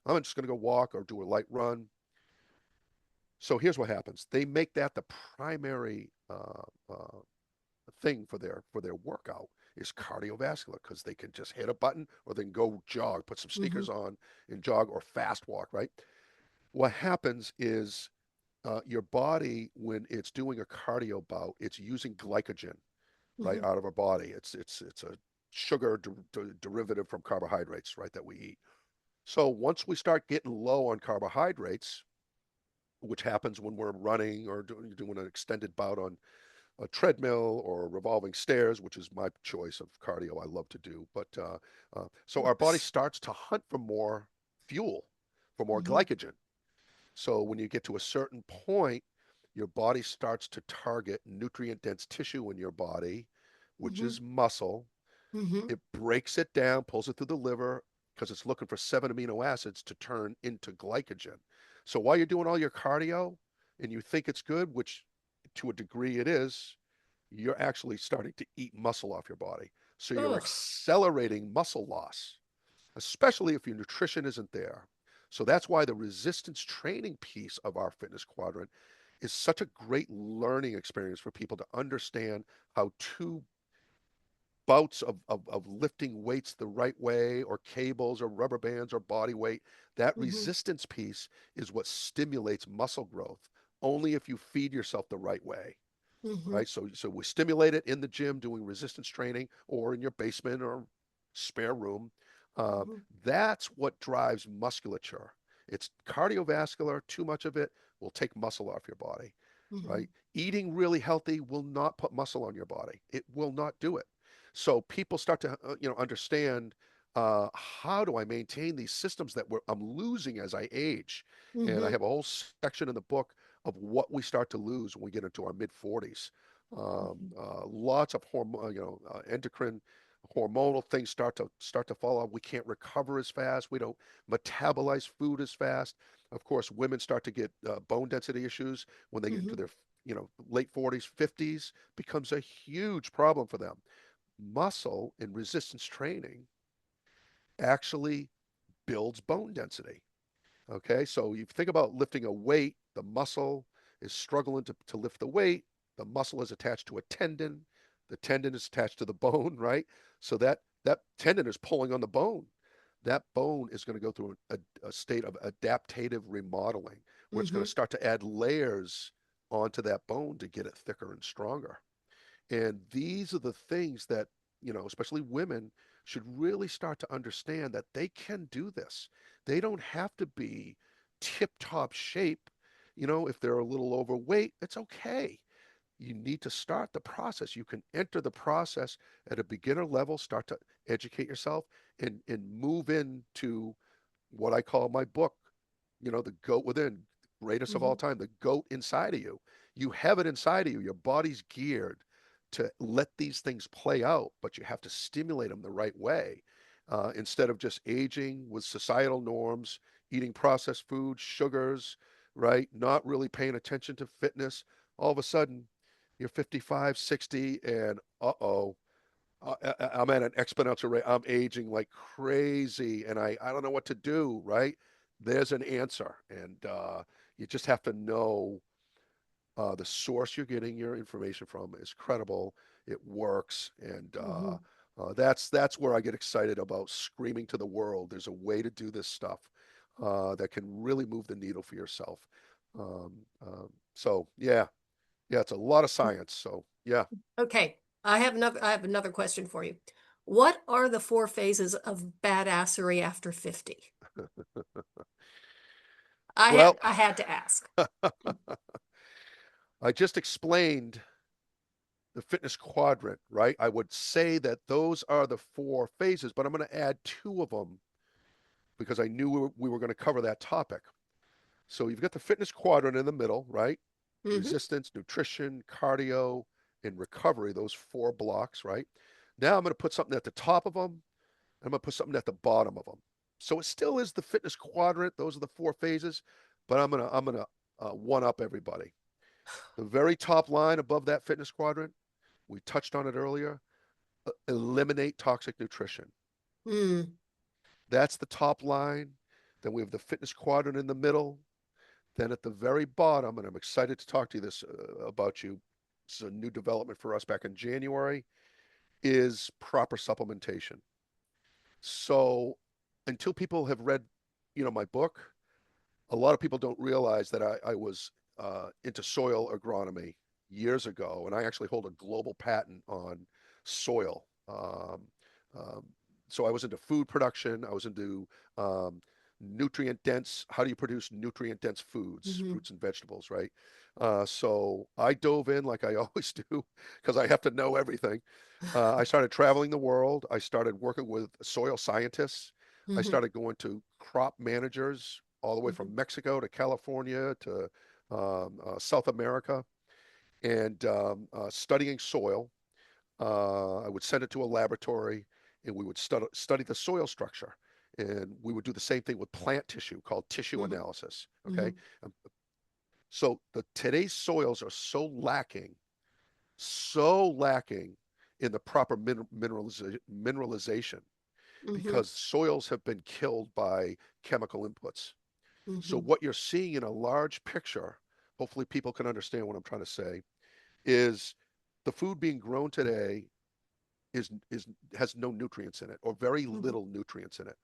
I'm just going to go walk or do a light run. So here's what happens: they make that the primary thing for their workout is cardiovascular because they can just hit a button or they can go jog, put some mm-hmm, sneakers on and jog or fast walk. Right? What happens is your body, when it's doing a cardio bout, it's using glycogen right mm-hmm, out of our body. It's a sugar derivative from carbohydrates, right, that we eat. So once we start getting low on carbohydrates, which happens when we're running or doing an extended bout on a treadmill or revolving stairs, which is my choice of cardio I love to do. But so our body starts to hunt for more fuel, for more mm-hmm, glycogen. So when you get to a certain point, your body starts to target nutrient dense tissue in your body, which mm-hmm, is muscle. mm-hmm. It breaks it down, pulls it through the liver because it's looking for 7 amino acids to turn into glycogen. So while you're doing all your cardio and you think it's good, which to a degree it is, you're actually starting to eat muscle off your body. So you're Ugh. accelerating muscle loss, especially if your nutrition isn't there. So that's why the resistance training piece of our fitness quadrant is such a great learning experience for people to understand how to bouts of lifting weights the right way, or cables or rubber bands or body weight, that Mm-hmm. resistance piece is what stimulates muscle growth only if you feed yourself the right way, Mm-hmm. right? So we stimulate it in the gym doing resistance training or in your basement or spare room. Uh, Mm-hmm. that's what drives musculature. It's cardiovascular. Too much of it will take muscle off your body, Mm-hmm. right? Eating really healthy will not put muscle on your body. It will not do it. So people start to understand, how do I maintain these systems that I'm losing as I age? And I Mm-hmm. have a whole section in the book of what we start to lose when we get into our mid 40s. Lots of endocrine hormonal things start to fall off. We can't recover as fast. We don't metabolize food as fast. Of course, women start to get bone density issues when they get into Mm-hmm. their late 40s, 50s. Becomes a huge problem for them. Muscle and resistance training actually builds bone density. Okay, so you think about lifting a weight, the muscle is struggling to lift the weight. The muscle is attached to a tendon. The tendon is attached to the bone, right? So that tendon is pulling on the bone. That bone is going to go through a state of adaptative remodeling where it's going Mm-hmm. to start to add layers onto that bone to get it thicker and stronger. And these are the things that, especially women should really start to understand that they can do this. They don't have to be tip top shape. If they're a little overweight, it's okay. You need to start the process. You can enter the process at a beginner level, start to educate yourself and move into what I call my book, the goat within, greatest of Mm-hmm. all time, the goat inside of you. You have it inside of you. Your body's geared to let these things play out, but you have to stimulate them the right way. Instead of just aging with societal norms, eating processed food, sugars, right? Not really paying attention to fitness. All of a sudden, you're 55, 60, and uh-oh, I'm at an exponential rate. I'm aging like crazy, and I don't know what to do, right? There's an answer, and you just have to know the source you're getting your information from is credible. It works, and Mm-hmm. that's where I get excited about screaming to the world. There's a way to do this stuff that can really move the needle for yourself. Um, so yeah, yeah, it's a lot of science. So yeah. Okay. I have another question for you. What are the four phases of badassery after 50? Well, I had to ask. I just explained the fitness quadrant, right? I would say that those are the four phases, but I'm going to add two of them because I knew we were going to cover that topic. So you've got the fitness quadrant in the middle, right? Mm-hmm. Resistance, nutrition, cardio, and recovery, those four blocks, right? Now I'm going to put something at the top of them, and I'm going to put something at the bottom of them. So it still is the fitness quadrant. Those are the four phases, but I'm gonna one up everybody. The very top line above that fitness quadrant, we touched on it earlier, eliminate toxic nutrition. Mm. That's the top line. Then we have the fitness quadrant in the middle. Then at the very bottom, and I'm excited to talk to you this about you. This is a new development for us back in January, is proper supplementation. So until people have read, my book, a lot of people don't realize that I was into soil agronomy years ago, and I actually hold a global patent on soil. Um, so I was into food production. I was into nutrient dense. How do you produce nutrient dense foods, Mm-hmm. fruits and vegetables, right? So I dove in like I always do because I have to know everything. I started traveling the world. I started working with soil scientists. I Mm-hmm. started going to crop managers all the way Mm-hmm. from Mexico to California to South America and studying soil. I would send it to a laboratory and we would study the soil structure. And we would do the same thing with plant tissue called tissue Mm-hmm. analysis. Mm-hmm. Okay. Um, so today's soils are so lacking in the proper mineralization Mm-hmm. because soils have been killed by chemical inputs. So Mm-hmm. what you're seeing in a large picture, hopefully people can understand what I'm trying to say, is the food being grown today is has no nutrients in it or very Mhm. little nutrients in it.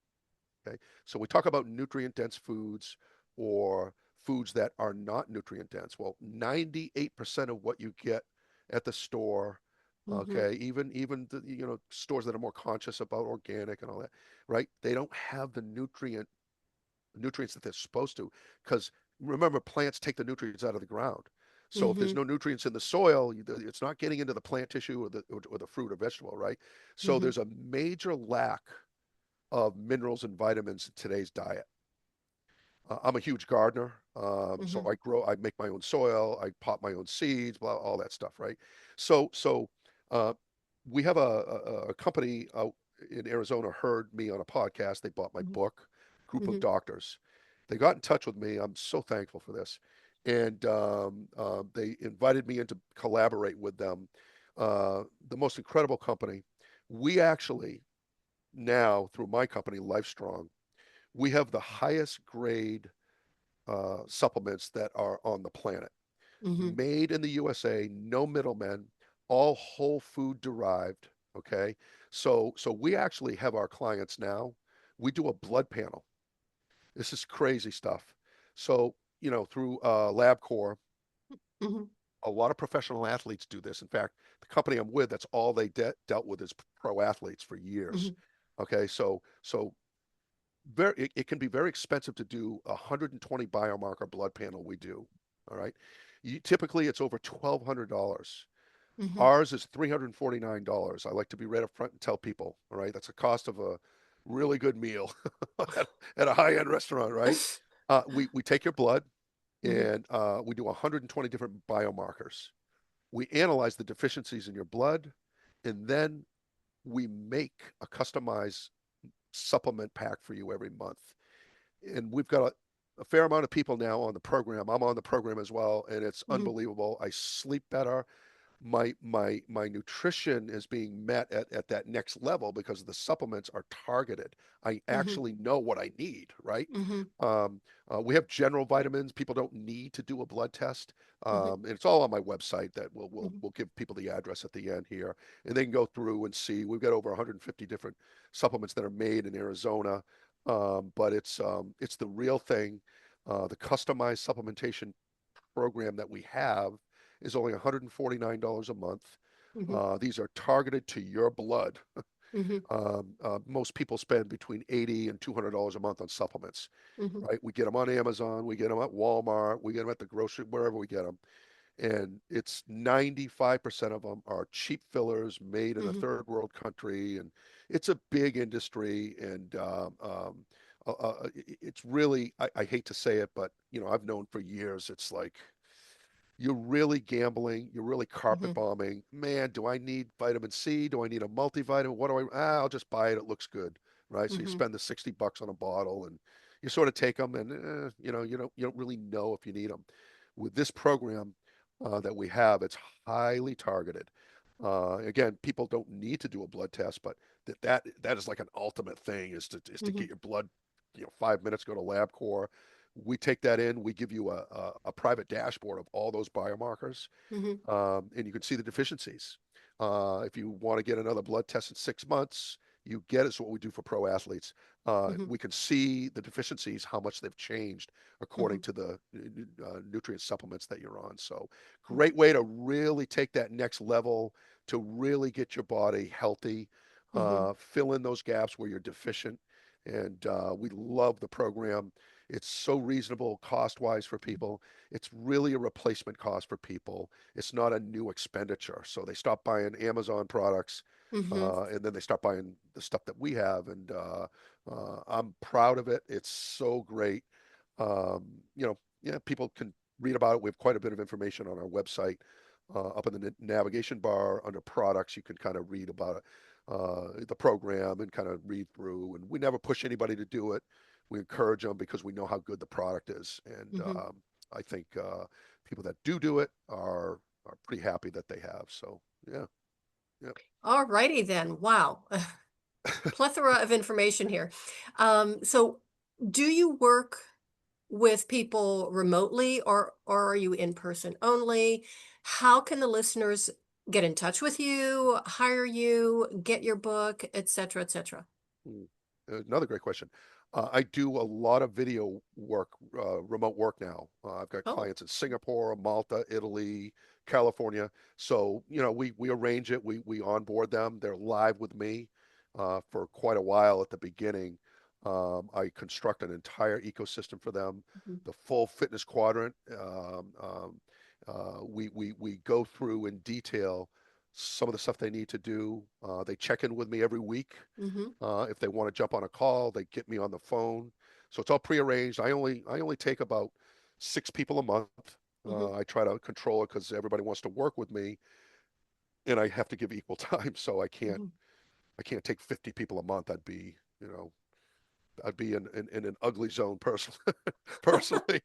Okay. So we talk about nutrient dense foods or foods that are not nutrient dense. Well, 98% of what you get at the store, Mhm. okay, even the, stores that are more conscious about organic and all that, right? They don't have the nutrients that they're supposed to, because remember, plants take the nutrients out of the ground. So if there's Mhm. no nutrients in the soil, it's not getting into the plant tissue or the fruit or vegetable, right? So Mhm. there's a major lack of minerals and vitamins in today's diet. I'm a huge gardener, so Mhm. I make my own soil, I pot my own seeds, blah, all that stuff, right? So uh, we have a company out in Arizona heard me on a podcast. They bought my Mhm. book, group of Mhm. doctors. They got in touch with me. I'm so thankful for this, and they invited me in to collaborate with them. The most incredible company. We actually now through my company, Lifestrong, we have the highest grade supplements that are on the planet. Mhm. Made in the USA, no middlemen, all whole food derived. Okay. So we actually have our clients now. We do a blood panel. This is crazy stuff. So, through LabCorp, Mhm. a lot of professional athletes do this. In fact, the company I'm with, that's all they dealt with is pro athletes for years. Mhm. Okay. So it can be very expensive to do a 120 biomarker blood panel we do. All right. Typically it's over $1,200. Mhm. Ours is $349. I like to be right up front and tell people, all right, that's the cost of a really good meal at a high-end restaurant, right? We take your blood Mhm. and we do 120 different biomarkers. We analyze the deficiencies in your blood, and then we make a customized supplement pack for you every month. And we've got a fair amount of people now on the program. I'm on the program as well, and it's Mhm. unbelievable. I sleep better. My nutrition is being met at that next level because the supplements are targeted. I Mhm. actually know what I need, right? Mhm. Um, we have general vitamins. People don't need to do a blood test. Mhm. And it's all on my website that we'll, we'll, Mhm. we'll give people the address at the end here. And they can go through and see. We've got over 150 different supplements that are made in Arizona. But it's the real thing. The customized supplementation program that we have is only $149 a month. Mhm. These are targeted to your blood. Mhm. Most people spend between $80 and $200 a month on supplements, Mhm. right? We get them on Amazon, we get them at Walmart, we get them at the grocery, wherever we get them. And it's 95% of them are cheap fillers made in a Mhm. third world country. And it's a big industry. And it's really, I hate to say it, but, I've known for years, it's like, you're really gambling. You're really carpet Mhm. bombing. Man, do I need vitamin C? Do I need a multivitamin? What do I? I'll just buy it. It looks good, right? So you Mhm. spend the $60 on a bottle, and you sort of take them, and you don't really know if you need them. With this program that we have, it's highly targeted. Again, people don't need to do a blood test, but that is like an ultimate thing is to get Mhm. your blood, 5 minutes, go to LabCorp. We take that in, we give you a private dashboard of all those biomarkers, Mhm. and you can see the deficiencies. If you want to get another blood test in 6 months, you get it. It's what we do for pro athletes. Mhm. We can see the deficiencies, how much they've changed according Mhm. to the nutrient supplements that you're on. So, Mhm. great way to really take that next level to really get your body healthy, Mhm. fill in those gaps where you're deficient. And we love the program. It's so reasonable cost wise for people. It's really a replacement cost for people. It's not a new expenditure. So they stop buying Amazon products, Mhm. and then they start buying the stuff that we have. And I'm proud of it. It's so great. Um, yeah, people can read about it. We have quite a bit of information on our website. Up in the navigation bar under products, you can kind of read about it, the program, and kind of read through. And we never push anybody to do it. We encourage them because we know how good the product is. And Mhm. I think people that do it are pretty happy that they have. So yeah, yeah. All righty then. Wow. Plethora of information here. So do you work with people remotely or are you in person only? How can the listeners get in touch with you, hire you, get your book, et cetera, et cetera? Mm. Another great question. I do a lot of video work, remote work now. I've got Oh. clients in Singapore, Malta, Italy, California. So, we arrange it. We onboard them. They're live with me for quite a while at the beginning. I construct an entire ecosystem for them, Mhm. the full fitness quadrant. We go through in detail some of the stuff they need to do. They check in with me every week. Mhm. If they want to jump on a call, they get me on the phone. So it's all prearranged. I only take about 6 people a month. Mhm. I try to control it because everybody wants to work with me, and I have to give equal time. So Mhm. I can't take 50 people a month. I'd be in an ugly zone personally. personally.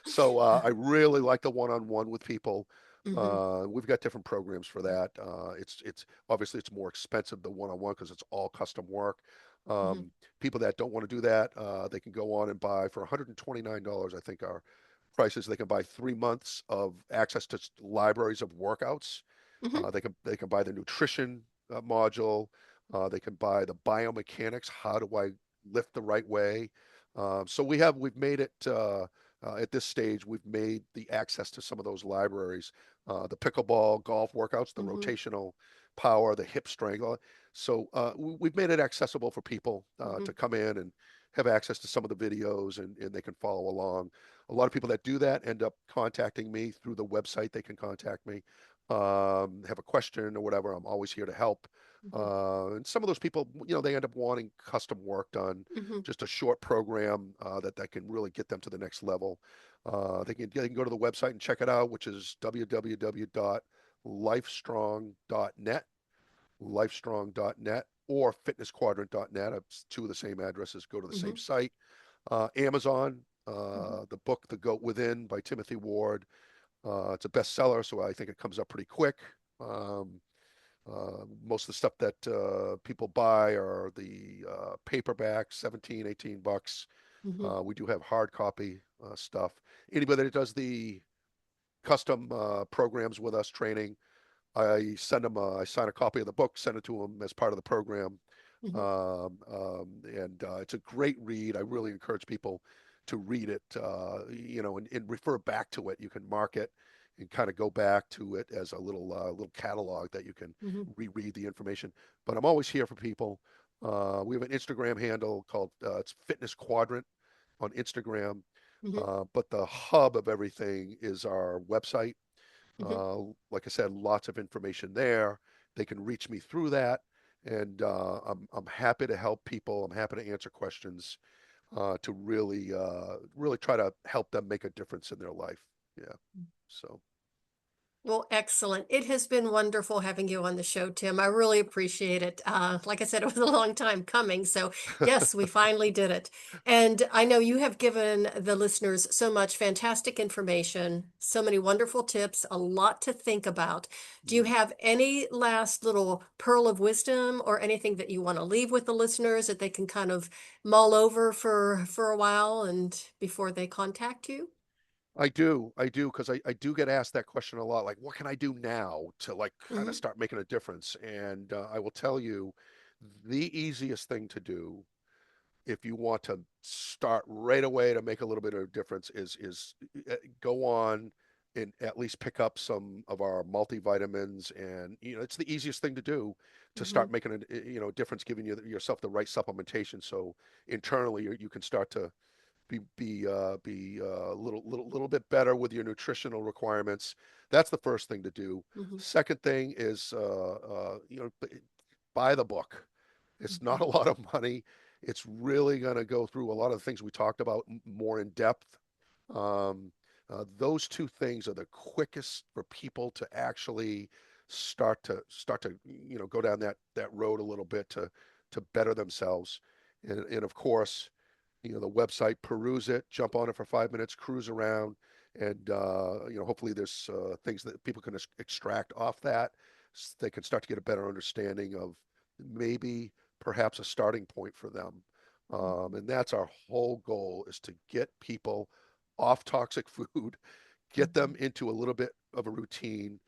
So I really like the one-on-one with people. Mhm. We've got different programs for that. It's obviously it's more expensive the one-on-one because it's all custom work. Mhm. Um, People that don't want to do that, they can go on and buy for $129, I think our prices. They can buy 3 months of access to libraries of workouts. Mhm. They can buy the nutrition module. They can buy the biomechanics. How do I lift the right way? So we've made it at this stage. We've made the access to some of those libraries, the pickleball, golf workouts, the Mhm. rotational power, the hip strength. So we've made it accessible for people to Mhm. come in and have access to some of the videos, and they can follow along. A lot of people that do that end up contacting me through the website. They can contact me, have a question or whatever. I'm always here to help. Mhm. And some of those people, they end up wanting custom work done, Mhm. just a short program that can really get them to the next level. They can go to the website and check it out, which is www.lifestrong.net, lifestrong.net, or fitnessquadrant.net. It's two of the same addresses. Go to the same Mhm. site. Amazon, Mhm. the book The Goat Within by Timothy Ward. It's a bestseller, so I think it comes up pretty quick. Um, Most of the stuff that people buy are the paperbacks, 17, $18. Mhm. We do have hard copy stuff. Anybody that does the custom programs with us, training, I sign a copy of the book, send it to them as part of the program. Mhm. And It's a great read. I really encourage people to read it, and refer back to it. You can mark it and kind of go back to it as a little catalog that you can Mhm. reread the information. But I'm always here for people. We have an Instagram handle called it's Fitness Quadrant on Instagram. Mhm. But the hub of everything is our website. Mhm. Like I said, lots of information there. They can reach me through that, and I'm happy to help people. I'm happy to answer questions to really try to help them make a difference in their life. Yeah. So Well, excellent. It has been wonderful having you on the show, Tim. I really appreciate it. Like I said, it was a long time coming. So, yes, we finally did it. And I know you have given the listeners so much fantastic information, so many wonderful tips, a lot to think about. Do you mm. have any last little pearl of wisdom or anything that you want to leave with the listeners that they can kind of mull over for a while and before they contact you? I do, because I do get asked that question a lot. Like, what can I do now to like kind of Hmm. start making a difference? And I will tell you, the easiest thing to do if you want to start right away to make a little bit of a difference is go on and at least pick up some of our multivitamins. And it's the easiest thing to do to Hmm. start making a difference, giving yourself the right supplementation, so internally you can start to be a little bit better with your nutritional requirements. That's the first thing to do. Hmm. Second thing is buy the book. It's Hmm. not a lot of money. It's really going to go through a lot of the things we talked about more in depth. Um, those two things are the quickest for people to actually start to go down that road a little bit to better themselves. And of course, the website, peruse it, jump on it for 5 minutes, cruise around, and hopefully there's things that people can extract off that. They can start to get a better understanding of maybe perhaps a starting point for them. And that's our whole goal, is to get people off toxic food, get them Hmm. into a little bit of a routine.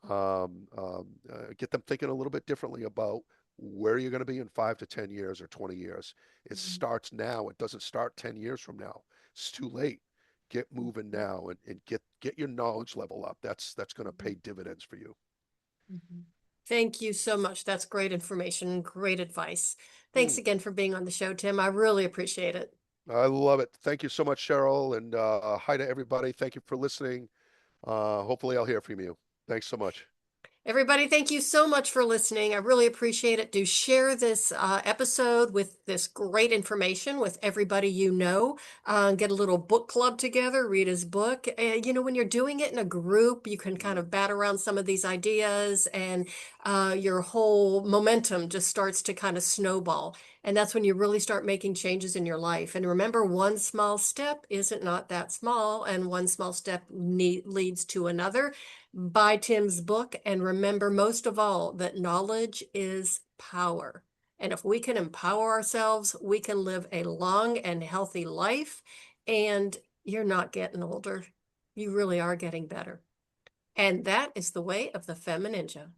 Get them thinking a little bit differently about where you're going to be in 5 to 10 years or 20 years. It Mhm. starts now. It doesn't start 10 years from now. It's too late. Get moving now and get your knowledge level up. That's going to pay dividends for you. Mhm. Thank you so much. That's great information and great advice. Thanks Hmm. again for being on the show, Tim. I really appreciate it. I love it. Thank you so much, Cheryl, and hi to everybody. Thank you for listening. Hopefully, I'll hear from you. Thanks so much. Everybody, thank you so much for listening. I really appreciate it. Do share this episode with this great information with everybody you know. Get a little book club together, read his book. When you're doing it in a group, you can kind Mm. of bat around some of these ideas, and your whole momentum just starts to kind of snowball. And that's when you really start making changes in your life. And remember, one small step isn't not that small, and one small step leads to another. Buy Tim's book, and remember most of all that knowledge is power. And if we can empower ourselves, we can live a long and healthy life. And you're not getting older. You really are getting better. And that is the way of the Femininja.